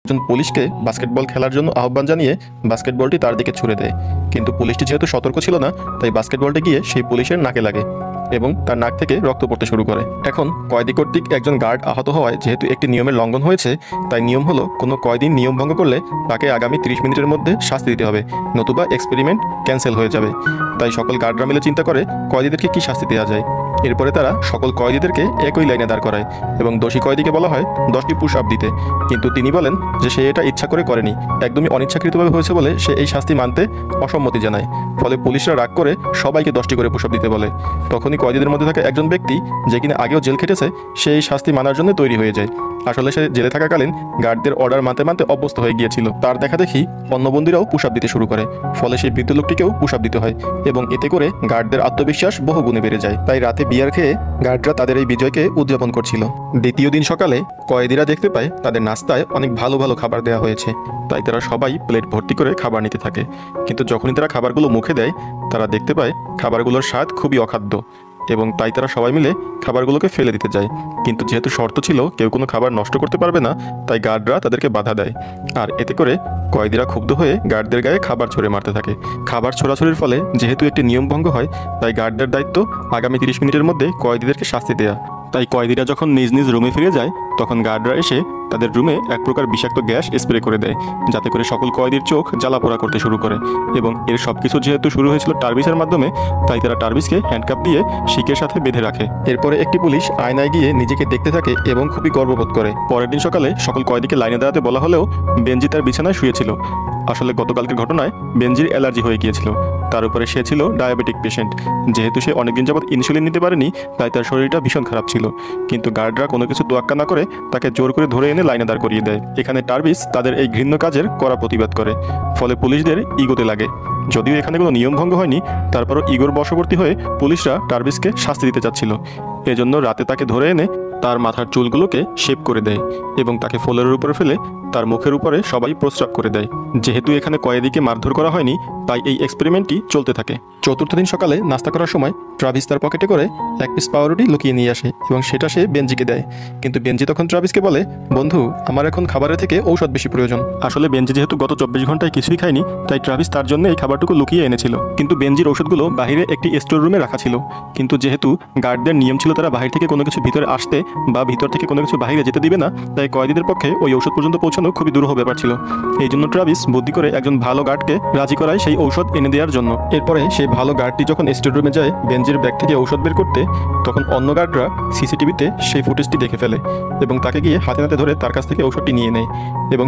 একজন পুলিশকে বাস্কেটবল খেলার জন্য আহ্বান জানিয়ে বাস্কেটবলটি তার দিকে ছুড়ে দেয়। কিন্তু পুলিশটি যেহেতু সতর্ক ছিল না, তাই বাস্কেটবলটি গিয়ে সেই পুলিশের নাকে লাগে এবং তার নাক থেকে রক্ত পড়তে শুরু করে। এখন কয়েদি কর্তৃক একজন গার্ড আহত হওয়ায় যেহেতু একটি নিয়মের লঙ্ঘন হয়েছে, তাই নিয়ম হলো কোনো কয়েদি নিয়ম ভঙ্গ করলে তাকে আগামী 30 মিনিটের মধ্যে শাস্তি দিতে হবে, নতুবা এক্সপেরিমেন্ট ক্যান্সেল হয়ে যাবে। তাই সকল গার্ডরা মিলে চিন্তা করে কয়েদিদেরকে কী শাস্তি দেওয়া যায়। এরপরে তারা সকল কয়েদিদেরকে একই লাইনে দাঁড় করায় এবং দোষী কয়েদিকে বলা হয় 10টি পুশ আপ দিতে। কিন্তু তিনি বলেন যে সে এটা ইচ্ছা করে করেনি, একদমই অনিচ্ছাকৃতভাবে হয়েছে বলে সে এই শাস্তি মানতে অসম্মতি জানায়। ফলে পুলিশরা রাগ করে সবাইকে 10টি করে পুশ আপ দিতে বলে। তখনই কয়েদিদের মধ্যে থাকা একজন ব্যক্তি, যে কিনা আগেও জেল খেটেছে, সে এই শাস্তি মানার জন্য তৈরি হয়ে যায়। আসলে সে জেলে থাকাকালীন গার্ডদের অর্ডার মানতে মানতে অভ্যস্ত হয়ে গিয়েছিল। তার দেখা দেখি অন্য বন্দীরাও পুশ আপ দিতে শুরু করে, ফলে সেই বৃদ্ধ লোকটিকেও পুশ আপ দিতে হয় এবং এতে করে গার্ডদের আত্মবিশ্বাস বহু গুণে বেড়ে যায়। তাই রাতে বিয়ার খেয়ে গার্ডরা তাদের এই বিজয়কে উদযাপন করছিল। দ্বিতীয় দিন সকালে কয়েদিরা দেখতে পায় তাদের নাস্তায় অনেক ভালো ভালো খাবার দেওয়া হয়েছে, তাই তারা সবাই প্লেট ভর্তি করে খাবার নিতে থাকে। কিন্তু যখনই তারা খাবারগুলো মুখে দেয়, তারা দেখতে পায় খাবারগুলোর স্বাদ খুবই অখাদ্য এবং তাই তারা সবাই মিলে খাবারগুলোকে ফেলে দিতে যায়। কিন্তু যেহেতু শর্ত ছিল কেউ কোনো খাবার নষ্ট করতে পারবে না, তাই গার্ডরা তাদেরকে বাধা দেয়। আর এতে করে কয়েদিরা ক্ষুব্ধ হয়ে গার্ডদের গায়ে খাবার ছড়ে মারতে থাকে। খাবার ছোড়াছড়ির ফলে যেহেতু একটি নিয়ম ভঙ্গ হয়, তাই গার্ডদের দায়িত্ব আগামী 30 মিনিটের মধ্যে কয়েদিদেরকে শাস্তি দেয়া। তাই কয়েদিরা যখন নিজ নিজ রুমে ফিরে যায়, তখন গার্ডরা এসে তাদের রুমে এক প্রকার বিষাক্ত গ্যাস স্প্রে করে দেয়, যাতে করে সকল কয়েদির চোখ জ্বালা পোড়া করতে শুরু করে। এবং এর সবকিছু যেহেতু শুরু হয়েছিল টার্বিসের মাধ্যমে, তাই তারা টার্বিসকে হ্যান্ডকাপ দিয়ে শিকের সাথে বেঁধে রাখে। এরপরে একটি পুলিশ আয়নায় গিয়ে নিজেকে দেখতে থাকে এবং খুবই গর্ববোধ করে। পরের দিন সকালে সকল কয়েদিকে লাইনে দাঁড়াতে বলা হলেও বেনজি তার বিছানায় শুয়েছিল। আসলে গতকালকের ঘটনায় বেনজির অ্যালার্জি হয়ে গিয়েছিল। তার উপরে সে ছিল ডায়াবেটিক পেশেন্ট। যেহেতু সে অনেকদিন যাবৎ ইনসুলিন নিতে পারেনি, তাই তার শরীরটা ভীষণ খারাপ ছিল। কিন্তু গার্ডরা কোনো কিছু তোয়াক্কা না করে তাকে জোর করে ধরে এনে লাইনে দাঁড় করিয়ে দেয়। এখানে টার্বিস তাদের এই ঘৃণ্য কাজের কড়া প্রতিবাদ করে, ফলে পুলিশদের ইগোতে লাগে। যদিও এখানে কোনো নিয়ম ভঙ্গ হয়নি, তারপরও ইগোর বশবর্তী হয়ে পুলিশরা টার্বিসকে শাস্তি দিতে চাচ্ছিল। এজন্য রাতে তাকে ধরে এনে তার মাথার চুলগুলোকে শেপ করে দেয় এবং তাকে ফ্লোরের উপরে ফেলে তার মুখের উপরে সবাই প্রস্রাব করে দেয়। যেহেতু এখানে কয়েদিকে মারধর করা হয়নি, তাই এই এক্সপেরিমেন্টটি চলতে থাকে। চতুর্থ দিন সকালে নাস্তা করার সময় ট্রাভিস তার পকেটে করে এক পিস পাউরুটি লুকিয়ে নিয়ে আসে এবং সেটা সে বেনজিকে দেয়। কিন্তু বেনজি তখন ট্রাভিসকে বলে, বন্ধু, আমার এখন খাবারের থেকে ঔষধ বেশি প্রয়োজন। আসলে বেনজি যেহেতু গত 24 ঘন্টায় কিছুই খায়নি, তাই ট্রাভিস তার জন্য এই খাবারটুকু লুকিয়ে এনেছিল। কিন্তু বেনজির ঔষধগুলো বাহিরে একটি স্টোর রুমে রাখা ছিল। কিন্তু যেহেতু গার্ডদের নিয়ম ছিল তারা বাহির থেকে কোনো কিছু ভিতরে আসতে বা ভিতর থেকে কোনো কিছু বাহিরে যেতে দিবে না, তাই কয়েদিদের পক্ষে ওই ঔষধ পর্যন্ত পৌঁছানো খুবই দুরূহ ব্যাপার ছিল। এই জন্য ট্রাভিস বুদ্ধি করে একজন ভালো গার্ডকে রাজি করায় সেই ঔষধ এনে দেওয়ার জন্য। এরপরে সেই ভালো গার্ডটি যখন স্টোর রুমে যায় বেনজির ব্যাগ থেকে ঔষধ বের করতে, তখন অন্য গার্ডরা সিসিটিভিতে সেই ফুটেজটি দেখে ফেলে এবং তাকে গিয়ে হাতে নাতে ধরে তার কাছ থেকে ঔষধটি নিয়ে নেয় এবং